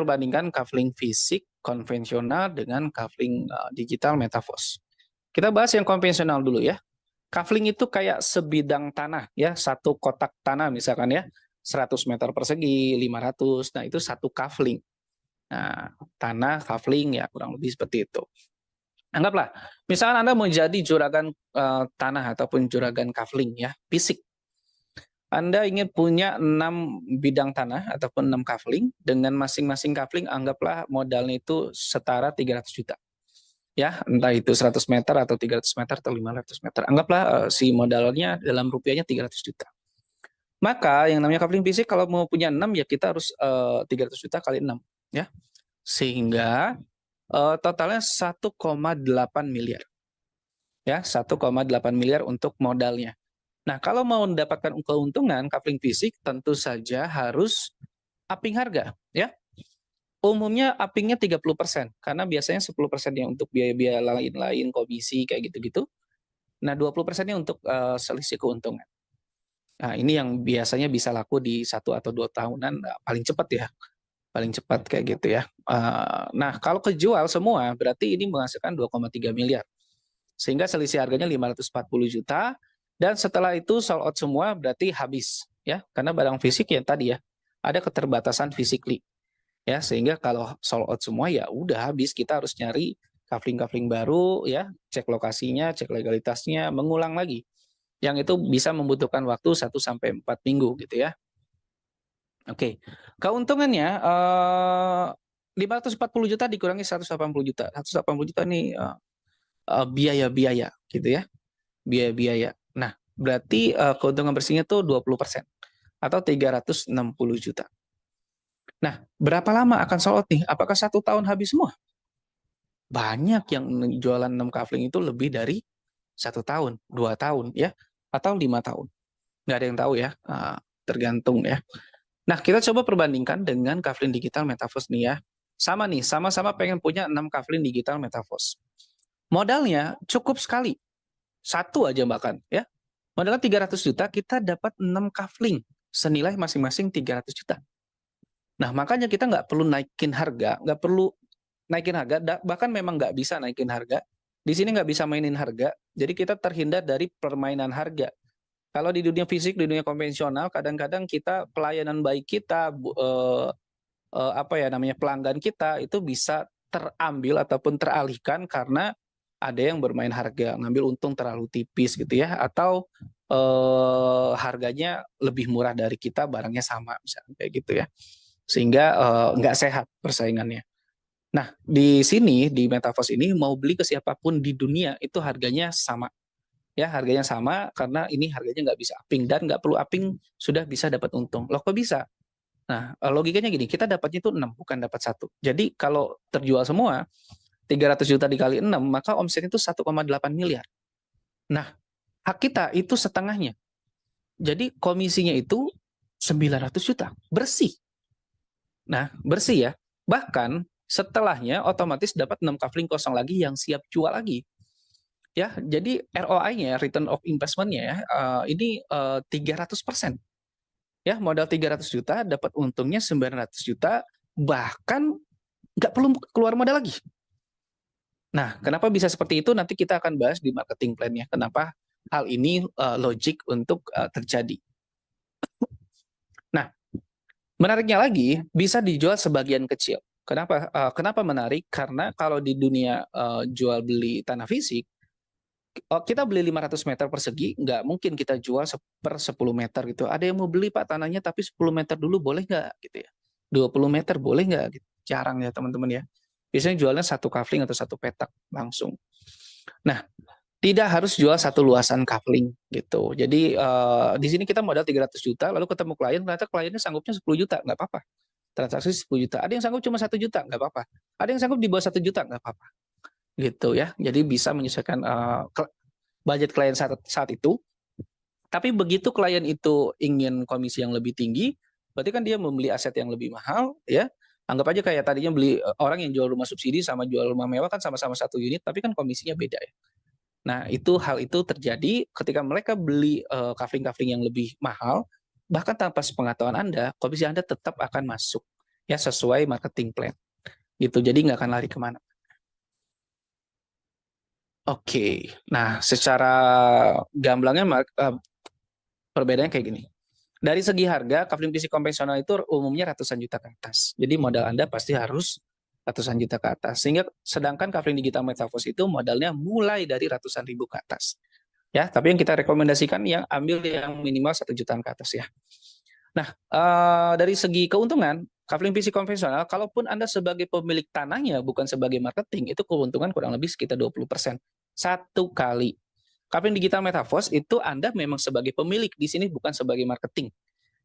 perbandingkan kafling fisik konvensional dengan kafling digital Metaverse. Kita bahas yang konvensional dulu ya. Kafling itu kayak sebidang tanah ya, satu kotak tanah misalkan ya, 100 meter persegi, 500. Nah, itu satu kafling. Nah, tanah kafling ya kurang lebih seperti itu. Anggaplah, misalkan Anda mau jadi juragan tanah ataupun juragan kafling ya, fisik. Anda ingin punya 6 bidang tanah ataupun 6 kafling, dengan masing-masing kafling anggaplah modalnya itu setara 300 juta. Ya, entah itu 100 meter atau 300 meter atau 500 meter. Anggaplah si modalnya dalam rupiahnya 300 juta. Maka yang namanya kafling fisik kalau mau punya 6 ya kita harus 300 juta kali 6 ya. Sehingga totalnya 1,8 miliar. Ya, 1,8 miliar untuk modalnya. Nah, kalau mau mendapatkan keuntungan kafling fisik tentu saja harus upping harga ya. Umumnya uppingnya 30%, karena biasanya 10%-nya untuk biaya-biaya lain-lain, komisi, kayak gitu-gitu. Nah, 20%-nya untuk selisih keuntungan. Nah, ini yang biasanya bisa laku di 1 atau 2 tahunan, paling cepat ya. Paling cepat kayak gitu ya. Nah, kalau kejual semua, berarti ini menghasilkan 2,3 miliar. Sehingga selisih harganya 540 juta, dan setelah itu sold out semua berarti habis. Ya, karena barang fisik ya tadi ya, ada keterbatasan physically. Ya, sehingga kalau sold out semua ya udah habis, kita harus nyari kafling-kafling baru ya, cek lokasinya, cek legalitasnya, mengulang lagi. Yang itu bisa membutuhkan waktu 1 sampai 4 minggu gitu ya. Oke. Keuntungannya 540 juta dikurangi 180 juta. 180 juta nih biaya-biaya gitu ya. Biaya-biaya. Nah, berarti keuntungan bersihnya tuh 20% atau 360 juta. Nah, berapa lama akan sold out nih? Apakah 1 tahun habis semua? Banyak yang jualan 6 kafling itu lebih dari 1 tahun, 2 tahun ya, atau 5 tahun. Nggak ada yang tahu ya, tergantung ya. Nah, kita coba perbandingkan dengan kafling digital Metaverse nih ya. Sama nih, sama-sama pengen punya 6 kafling digital Metaverse. Modalnya cukup sekali. Satu aja bahkan ya. Modalnya 300 juta, kita dapat 6 kafling senilai masing-masing 300 juta. Nah, makanya kita nggak perlu naikin harga, nggak perlu naikin harga, bahkan memang nggak bisa naikin harga. Di sini nggak bisa mainin harga, jadi kita terhindar dari permainan harga. Kalau di dunia fisik, di dunia konvensional, kadang-kadang kita pelayanan baik kita, apa ya namanya pelanggan kita itu bisa terambil ataupun teralihkan karena ada yang bermain harga, ngambil untung terlalu tipis gitu ya, atau harganya lebih murah dari kita, barangnya sama misalnya kayak gitu ya, sehingga nggak sehat persaingannya. Nah, di sini di Metaverse ini mau beli ke siapapun di dunia itu harganya sama. Ya, harganya sama karena ini harganya nggak bisa upping dan nggak perlu upping sudah bisa dapat untung. Loh kok bisa? Nah, logikanya gini, kita dapatnya itu 6 bukan dapat 1. Jadi kalau terjual semua 300 juta dikali 6 maka omset itu 1,8 miliar. Nah, hak kita itu setengahnya. Jadi komisinya itu 900 juta bersih. Nah, bersih ya. Bahkan setelahnya otomatis dapat 6 kafling kosong lagi yang siap jual lagi. Ya, jadi ROI-nya, return of investment-nya ya, ini 300%. Ya, modal 300 juta dapat untungnya 900 juta, bahkan nggak perlu keluar modal lagi. Nah, kenapa bisa seperti itu nanti kita akan bahas di marketing plan-nya. Kenapa hal ini logik untuk terjadi. Nah, menariknya lagi bisa dijual sebagian kecil. Kenapa menarik? Karena kalau di dunia jual beli tanah fisik, kita beli 500 meter persegi, nggak mungkin kita jual per 10 meter gitu. Ada yang mau beli Pak tanahnya tapi 10 meter dulu boleh nggak gitu ya. 20 meter boleh nggak gitu. Jarang ya teman-teman ya. Biasanya jualnya satu kafling atau satu petak langsung. Nah, tidak harus jual satu luasan kafling gitu. Jadi di sini kita modal 300 juta, lalu ketemu klien, ternyata kliennya sanggupnya 10 juta, nggak apa-apa. Transaksi 10 juta. Ada yang sanggup cuma 1 juta, nggak apa-apa. Ada yang sanggup di bawah 1 juta, nggak apa-apa. Gitu ya. Jadi bisa menyesuaikan budget klien saat itu. Tapi begitu klien itu ingin komisi yang lebih tinggi, berarti kan dia membeli aset yang lebih mahal, ya. Anggap aja kayak tadinya beli orang yang jual rumah subsidi sama jual rumah mewah kan sama-sama satu unit, tapi kan komisinya beda ya. Nah, hal itu terjadi ketika mereka beli kafling-kafling yang lebih mahal, bahkan tanpa sepengetahuan Anda, komisi Anda tetap akan masuk. ya sesuai marketing plan. Gitu, jadi nggak akan lari kemana. Oke, nah secara gamblangnya perbedaannya kayak gini. Dari segi harga, kafling PC konvensional itu umumnya ratusan juta ke atas. Jadi modal Anda pasti harus ratusan juta ke atas. Sehingga sedangkan kafling digital Metaverse itu modalnya mulai dari ratusan ribu ke atas. Ya, tapi yang kita rekomendasikan yang ambil yang minimal 1 jutaan ke atas ya. Nah, dari segi keuntungan, kafling PC konvensional, kalaupun Anda sebagai pemilik tanahnya bukan sebagai marketing, itu keuntungan kurang lebih sekitar 20%. Satu kali. Kafling digital Metaverse itu Anda memang sebagai pemilik di sini bukan sebagai marketing.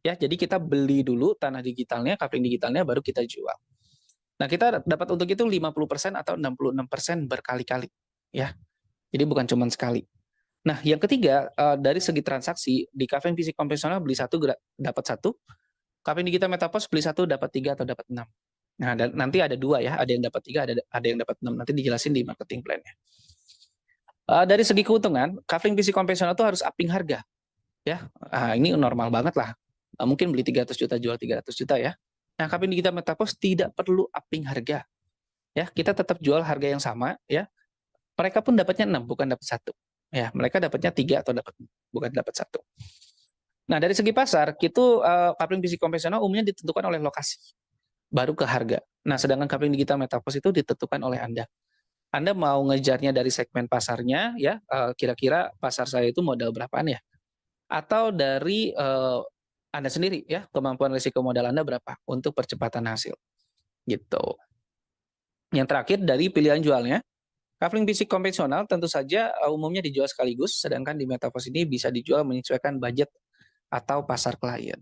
Ya, jadi kita beli dulu tanah digitalnya, kafling digitalnya baru kita jual. Nah, kita dapat untuk itu 50% atau 66% berkali-kali. Ya, jadi bukan cuma sekali. Nah, yang ketiga, dari segi transaksi, di kafling PC konvensional beli satu dapat satu, kafling digital Metaverse beli satu dapat 3 atau dapat 6. Nah, dan nanti ada dua ya, ada yang dapat 3, ada yang dapat 6. Nanti dijelasin di marketing plan-nya. Dari segi keuntungan, kafling PC konvensional itu harus upping harga. Ya, ini normal banget lah. Mungkin beli 300 juta, jual 300 juta ya. Nah, kafling digital Metaverse tidak perlu upping harga. Ya, kita tetap jual harga yang sama ya. Mereka pun dapatnya 6, bukan dapat 1. Ya, mereka dapatnya 3 atau dapat bukan dapat 1. Nah, dari segi pasar, itu kafling PC konvensional umumnya ditentukan oleh lokasi, baru ke harga. Nah, sedangkan kafling digital Metaverse itu ditentukan oleh Anda. Anda mau ngejarnya dari segmen pasarnya, ya kira-kira pasar saya itu modal berapaan ya? Atau dari Anda sendiri, ya kemampuan risiko modal Anda berapa untuk percepatan hasil, gitu. Yang terakhir dari pilihan jualnya, kafling PC konvensional tentu saja umumnya dijual sekaligus, sedangkan di Metaverse ini bisa dijual menyesuaikan budget atau pasar klien.